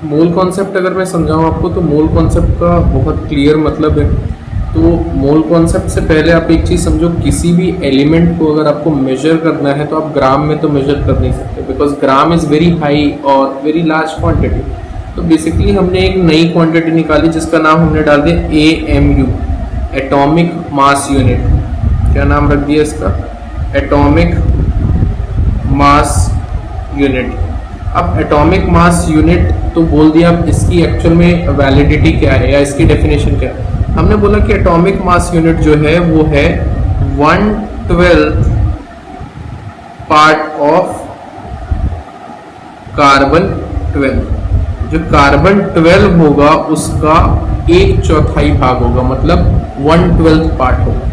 Mole concept अगर मैं समझाऊँ आपको तो मोल कॉन्सेप्ट का बहुत क्लियर मतलब है। तो मोल कॉन्सेप्ट से पहले आप एक चीज़ समझो, किसी भी एलिमेंट को अगर आपको मेजर करना है तो आप ग्राम में तो मेजर कर नहीं सकते, because gram is very high और वेरी लार्ज क्वांटिटी। तो बेसिकली हमने एक नई क्वांटिटी निकाली जिसका नाम हमने डाल दिया AMU, एटॉमिक मास यूनिट। क्या नाम रख दिया इसका? Atomic mass unit. अब एटॉमिक मास यूनिट तो बोल दिया, अब इसकी एक्चुअल में वैलिडिटी क्या है या इसकी डेफिनेशन क्या है? हमने बोला कि एटॉमिक मास यूनिट जो है वो है 1/12 पार्ट ऑफ कार्बन 12। जो कार्बन 12 होगा उसका 1/4 भाग होगा, मतलब 1/12 पार्ट होगा।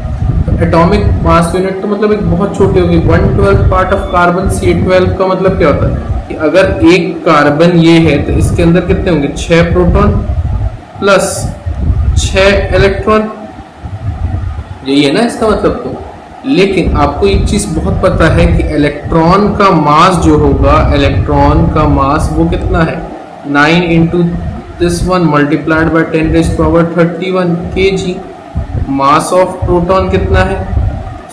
एटॉमिक मास यूनिट तो मतलब एक बहुत छोटी होगी। 1/12 पार्ट ऑफ कार्बन C12 का मतलब क्या होता है कि अगर एक कार्बन ये है तो इसके अंदर कितने होंगे? 6 प्रोटॉन प्लस 6 इलेक्ट्रॉन, यही है ना इसका मतलब। तो लेकिन आपको एक चीज बहुत पता है कि इलेक्ट्रॉन का मास जो होगा, इलेक्ट्रॉन का मास वो कितना है? 9 into this one multiplied by 10⁻31 kg। Mass of proton कितना है?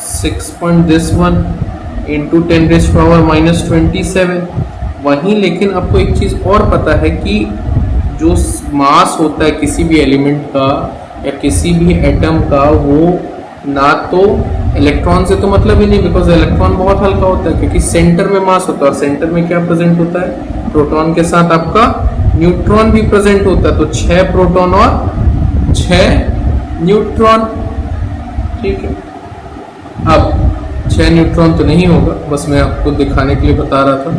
6.1 इंटू 10⁻27। वहीं लेकिन आपको एक चीज़ और पता है कि जो मास होता है किसी भी एलिमेंट का या किसी भी एटम का, वो ना तो इलेक्ट्रॉन से तो मतलब ही नहीं, बिकॉज इलेक्ट्रॉन बहुत हल्का होता है क्योंकि सेंटर में मास होता है। और सेंटर में क्या प्रेजेंट होता है? प्रोटॉन के साथ आपका न्यूट्रॉन भी प्रेजेंट होता है। तो 6 प्रोटॉन और 6 न्यूट्रॉन, ठीक है। अब 6 न्यूट्रॉन तो नहीं होगा, बस मैं आपको दिखाने के लिए बता रहा था।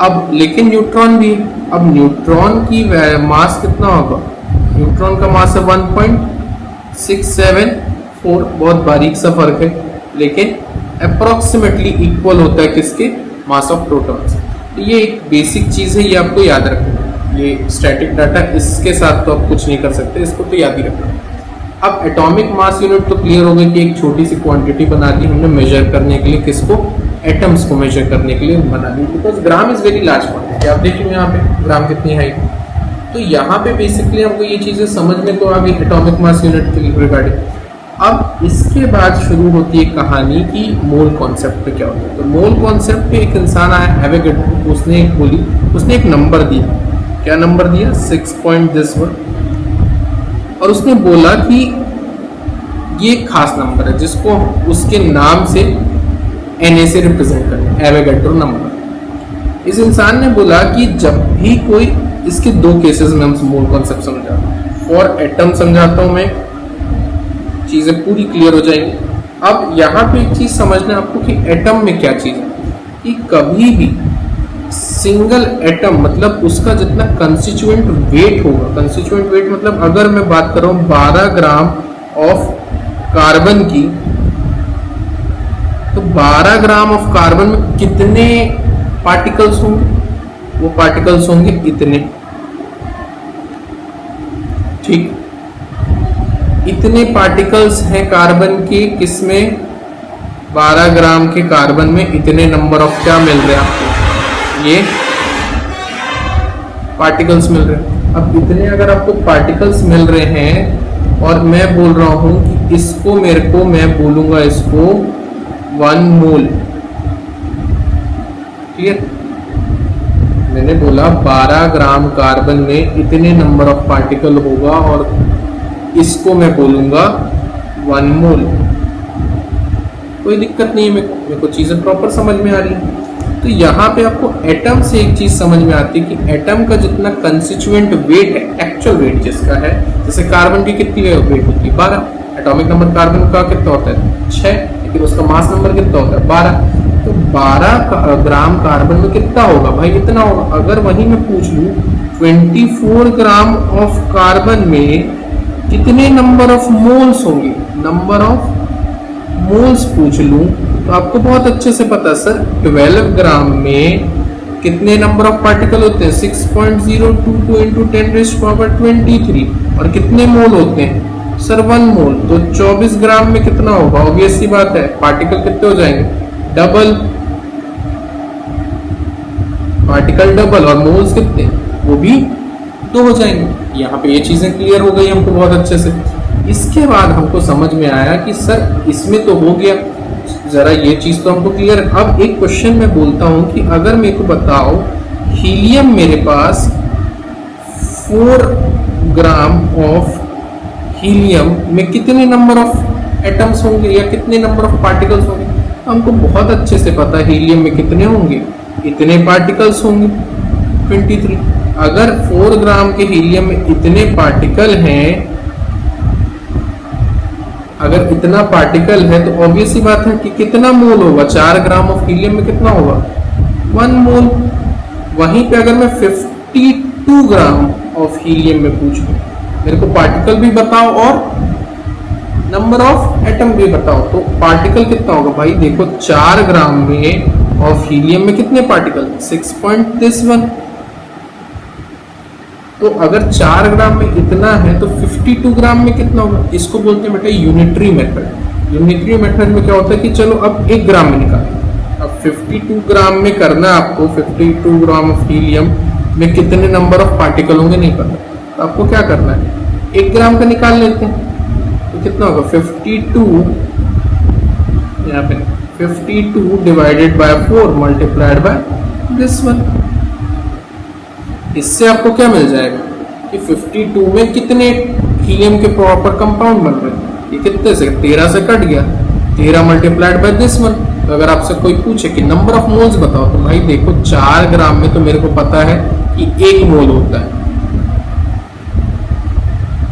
अब लेकिन न्यूट्रॉन भी है। अब न्यूट्रॉन की मास कितना होगा? न्यूट्रॉन का मास है 1.674, बहुत बारीक सा फर्क है, लेकिन अप्रोक्सीमेटली इक्वल होता है किसके? मास ऑफ प्रोटॉन से। तो ये एक बेसिक चीज़ है, ये आपको याद रखना। ये स्टैटिक डाटा, इसके साथ तो आप कुछ नहीं कर सकते, इसको तो याद ही रखना। अब एटॉमिक मास यूनिट तो क्लियर हो गई कि एक छोटी सी क्वांटिटी बना दी हमने मेजर करने के लिए, किसको? एटम्स को मेजर करने के लिए बना दी, because gram is very large quantity. आप देखिए यहाँ पे ग्राम कितनी हाई। तो यहाँ पे बेसिकली हमको ये चीज़ें समझ में तो आ गई एटॉमिक मास यूनिट के रिगार्डिंग। अब इसके बाद शुरू होती है कहानी कि मोल कॉन्सेप्ट पे क्या होता है। तो मोल कॉन्सेप्ट पे एक इंसान आया एवोगाड्रो, उसने एक नंबर दिया। क्या नंबर दिया? 6.1। और उसने बोला कि ये खास नंबर है जिसको उसके नाम से Na से रिप्रेजेंट करना है, एवोगाड्रो नंबर। इस इंसान ने बोला कि जब भी कोई, इसके दो केसेस में हम मोल कॉन्सेप्ट समझाता हूँ। फॉर एटम समझाता हूँ मैं, चीजें पूरी क्लियर हो जाएंगी। अब यहाँ पे एक चीज समझना है आपको कि एटम में क्या चीज है, कि कभी भी सिंगल एटम मतलब उसका जितना कंस्टिट्यूएंट वेट होगा, कंस्टिट्यूएंट वेट मतलब अगर मैं बात कर रहा हूँ 12 ग्राम ऑफ कार्बन की, तो 12 ग्राम ऑफ कार्बन में कितने पार्टिकल्स होंगे? वो पार्टिकल्स होंगे इतने, ठीक। इतने पार्टिकल्स हैं कार्बन के, किसमें? 12 ग्राम के कार्बन में इतने नंबर ऑफ क्या मिल रहे हैं आपको? ये पार्टिकल्स मिल रहे हैं। अब इतने अगर आपको पार्टिकल्स मिल रहे हैं और मैं बोल रहा हूं कि इसको मैं बोलूंगा इसको 1 मोल, ठीक है। मैंने बोला 12 ग्राम कार्बन में इतने नंबर ऑफ पार्टिकल होगा और इसको मैं बोलूंगा 1 मोल। कोई दिक्कत नहीं है, मेरे को चीजें प्रॉपर समझ में आ रही है। तो यहाँ पे आपको एटम से एक चीज समझ में आती है कि एटम का जितना कंस्टिट्यूएंट वेट है, एक्चुअल वेट जिसका है, जैसे कार्बन की कितनी वेट होती है? 12। एटॉमिक नंबर कार्बन का कितना होता है? 6, लेकिन उसका मास नंबर कितना होता है? 12। तो 12 ग्राम कार्बन में कितना होगा भाई? इतना होगा। अगर वही मैं पूछ लूँ 24 ग्राम ऑफ कार्बन में कितने नंबर ऑफ मोल्स होंगे, नंबर ऑफ मोल्स पूछ लूँ, तो आपको बहुत अच्छे से पता सर 12 ग्राम में कितने नंबर ऑफ पार्टिकल होते हैं? 6.022 इंटू 10⁻23। और कितने मोल होते हैं सर? 1 मोल। तो 24 ग्राम में कितना होगा? ऑब्वियस सी बात है, पार्टिकल कितने हो जाएंगे? डबल। पार्टिकल डबल और मोल्स कितने? वो भी 2 हो जाएंगे। यहाँ पे ये चीजें क्लियर हो गई हमको बहुत अच्छे से। इसके बाद हमको समझ में आया कि सर इसमें तो हो गया, जरा ये चीज तो हमको क्लियर है। अब एक क्वेश्चन मैं बोलता हूं कि अगर मेरे को बताओ हीलियम मेरे पास 4 ग्राम ऑफ हीलियम में कितने नंबर ऑफ एटम्स होंगे या कितने नंबर ऑफ पार्टिकल्स होंगे। हमको बहुत अच्छे से पता है हीलियम में कितने होंगे, इतने पार्टिकल्स होंगे 23। अगर 4 ग्राम के हीलियम में इतने पार्टिकल हैं, अगर इतना पार्टिकल है तो ऑब्वियस सी बात है कि कितना मोल होगा। 4 ग्राम ऑफ हीलियम में कितना होगा, 1 मोल। वहीं पे अगर मैं 52 ग्राम ऑफ हीलियम में पूछूं, मेरे को पार्टिकल भी बताओ और नंबर ऑफ एटम भी बताओ, तो पार्टिकल कितना होगा भाई। देखो 4 ग्राम में ऑफ हीलियम में कितने पार्टिकल, 6.31। तो अगर 4 ग्राम में इतना है तो 52 ग्राम में कितना होगा। इसको बोलते हैं बेटा यूनिटरी मेथड। यूनिटरी मेथड में क्या होता है कि चलो अब 1 ग्राम में निकालो। अब 52 ग्राम में करना आपको, 52 ग्राम ऑफ हीलियम में कितने नंबर ऑफ पार्टिकल होंगे नहीं पता, तो आपको क्या करना है 1 ग्राम का निकाल लेते हैं। तो कितना होगा 52, यहाँ पे 52 divided by 4 multiplied by this one. इससे आपको क्या मिल जाएगा कि 52 में कितने हीलियम के प्रॉपर कंपाउंड बन रहे हैं। ये कितने से 13 से कट गया, 13 मल्टीप्लाइड बाय दिस वन। तो अगर आपसे कोई पूछे कि नंबर ऑफ मोल्स बताओ, तो भाई देखो 4 ग्राम में तो मेरे को पता है कि 1 मोल होता है।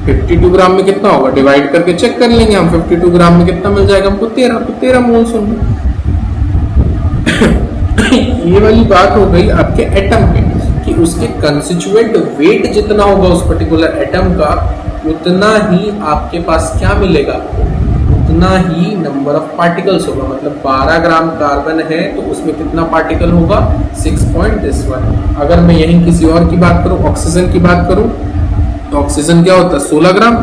52 ग्राम में कितना होगा, डिवाइड करके चेक कर लेंगे हम। 52 ग्राम में कितना मिल जाएगा हमको 13, तो 13 मोल्स होंगे। ये वाली बात हो गई आपके एटम पे कि उसके कंस्टिट्यूएंट वेट जितना होगा उस पर्टिकुलर एटम का, उतना ही आपके पास क्या मिलेगा, उतना ही नंबर ऑफ पार्टिकल्स होगा। मतलब 12 ग्राम कार्बन है तो उसमें कितना पार्टिकल होगा, 6.1। अगर मैं यहीं किसी और की बात करूं, ऑक्सीजन की बात करूं, तो ऑक्सीजन क्या होता है 16 ग्राम।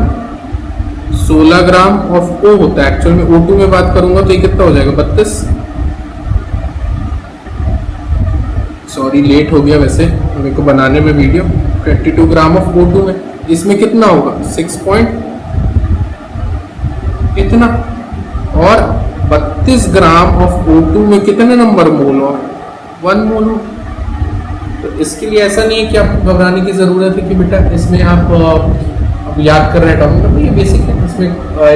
16 ग्राम ऑफ O होता है। एक्चुअल में O2 में बात करूंगा तो ये कितना हो जाएगा 32। सॉरी लेट हो गया वैसे मेरे को बनाने में वीडियो। 22 ग्राम ऑफ O2 में, इसमें कितना होगा 6 पॉइंट इतना। और 32 ग्राम ऑफ O2 में कितने नंबर मोल हो, 1 मोल हो। तो इसके लिए ऐसा नहीं है कि आपको घबराने की जरूरत है कि बेटा इसमें आप अब याद कर रहे हैं एटॉमिक नंबर, ये बेसिक है, इसमें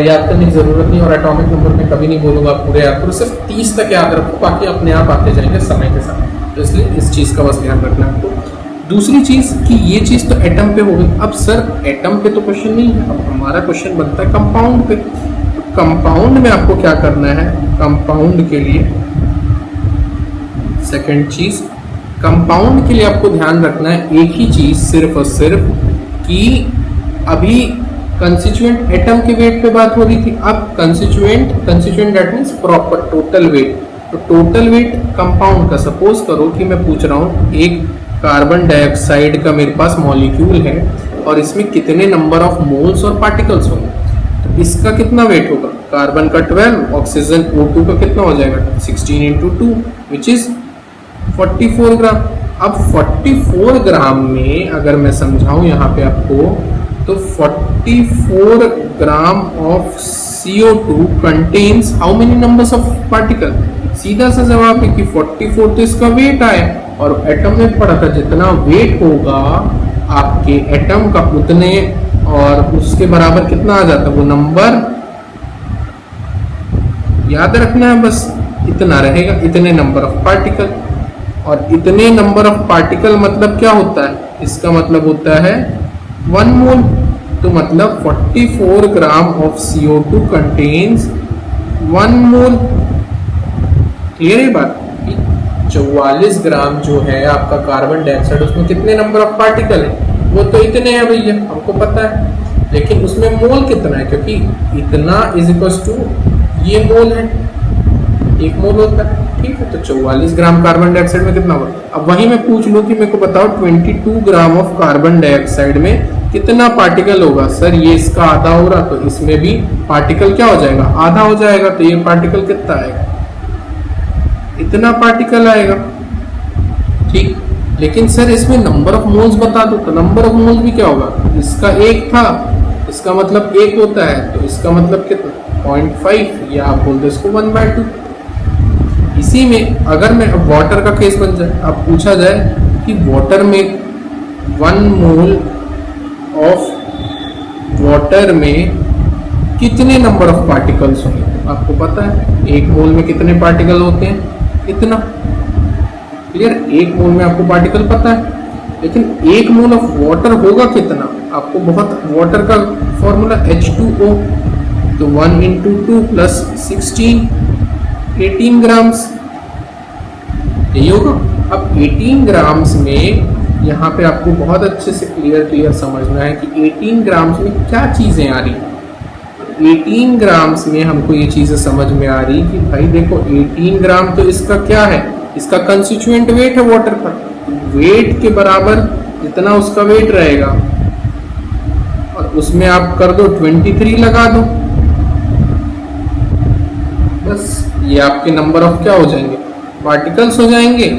याद करने की जरूरत नहीं। और एटॉमिक नंबर में कभी नहीं बोलूंगा आप पूरे याद करो, सिर्फ 30 तक याद रखो, बाकी अपने आप आते जाएंगे समय के साथ। तो इसलिए इस चीज़ का बस ध्यान रखना है आपको। दूसरी चीज़ कि ये चीज़ तो एटम पे हो गई। अब सर एटम पे तो क्वेश्चन नहीं है, अब हमारा क्वेश्चन बनता है कंपाउंड पे। कंपाउंड में आपको क्या करना है, कंपाउंड के लिए सेकंड चीज़, कंपाउंड के लिए आपको ध्यान रखना है एक ही चीज़ सिर्फ और सिर्फ कि अभी कंस्टिट्यूएंट एटम के वेट पे बात हो रही थी, अब constituent that means proper total weight. तो टोटल वेट कंपाउंड का, सपोज करो कि मैं पूछ रहा हूँ एक कार्बन डाइऑक्साइड का मेरे पास मॉलिक्यूल है और इसमें कितने नंबर ऑफ मोल्स और पार्टिकल्स होंगे, तो इसका कितना वेट होगा, कार्बन का 12, ऑक्सीजन O2 का कितना हो जाएगा 16 × 2 विच इज 44 ग्राम। अब 44 ग्राम में अगर मैं समझाऊं यहाँ पे आपको, तो 44 gram of CO2 contains how many numbers of particle. सीधा सा जवाब है कि 44 तो इसका वेट आया, और एटम में पढ़ा था जितना वेट होगा आपके एटम का उतने और उसके बराबर कितना आ जाता है वो नंबर, याद रखना है बस, इतना रहेगा, इतने नंबर ऑफ पार्टिकल। और इतने नंबर ऑफ पार्टिकल मतलब क्या होता है, इसका मतलब होता है 1 मोल। तो मतलब 44 gram of CO2 contains 1 mole. Clear है बात। 44 ग्राम जो है आपका कार्बन डाइऑक्साइड, उसमें कितने नंबर ऑफ पार्टिकल है, वो तो इतने हैं भैया, हमको पता है, लेकिन उसमें मोल कितना है, क्योंकि इतना इज इक्वल टू ये मोल है, 1 मोल होता है, ठीक है। तो 44 ग्राम कार्बन डाइऑक्साइड में कितना होगा। अब वही मैं पूछ लूं कि मेरे को बताओ 22 ग्राम ऑफ कार्बन डाइऑक्साइड में कितना पार्टिकल होगा। सर ये इसका आधा हो रहा, तो इसमें भी पार्टिकल क्या हो जाएगा, आधा हो जाएगा। तो ये पार्टिकल कितना आएगा, इतना पार्टिकल आएगा, ठीक। लेकिन सर इसमें नंबर ऑफ मोल्स बता दो, तो नंबर ऑफ मोल्स भी क्या होगा, इसका एक था, इसका मतलब एक होता है, तो इसका मतलब कितना 0.5, या आप बोल दो इसको 1/2। इसी में अगर मैं वाटर का केस बन जाए, अब पूछा जाए कि वाटर में 1 मोल ऑफ वाटर में कितने नंबर ऑफ पार्टिकल्स होंगे, आपको पता है 1 मोल में कितने पार्टिकल होते हैं, इतना क्लियर। 1 मोल में आपको पार्टिकल पता है, लेकिन 1 मोल ऑफ वाटर होगा कितना, आपको बहुत, वाटर का फॉर्मूला H2O, तो 1 × 2 + 16, 18 ग्राम्स, यही होगा। अब 18 ग्राम्स में यहाँ पे आपको बहुत अच्छे से क्लियर समझना है कि 18 ग्राम्स में क्या चीज़ें आ रही हैं। 18 ग्राम्स में हमको ये चीज़ें समझ में आ रही कि भाई देखो 18 ग्राम तो इसका क्या है, इसका कंस्टिट्यूएंट वेट है वाटर का, वेट के बराबर जितना उसका वेट रहेगा, और उसमें आप कर दो 23 लगा दो, बस ये आपके नंबर ऑफ क्या हो जाएंगे, पार्टिकल्स हो जाएंगे।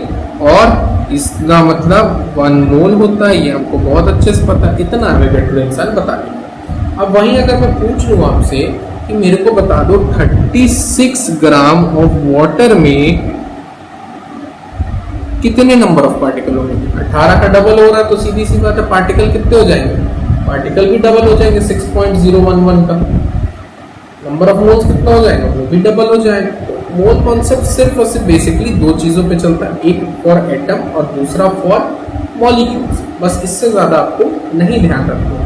और इसका मतलब 1 मोल होता है, ये आपको बहुत अच्छे से पता है, इतना वेट इंसान बता देगा। अब वहीं अगर मैं पूछ लूँ आपसे कि मेरे को बता दो 36 ग्राम ऑफ वाटर में कितने नंबर ऑफ पार्टिकल होंगे, 18 का डबल हो रहा है, तो सीधी सी बात है पार्टिकल कितने हो जाएंगे, पार्टिकल भी डबल हो जाएंगे, 6.011 का नंबर ऑफ मोल्स कितना हो जाएगा, वो भी डबल हो जाएगा। मोल कॉन्सेप्ट सिर्फ और सिर्फ बेसिकली 2 चीज़ों पे चलता है, एक फॉर एटम और दूसरा फॉर मॉलिक्यूल्स, बस इससे ज़्यादा आपको नहीं ध्यान रखना।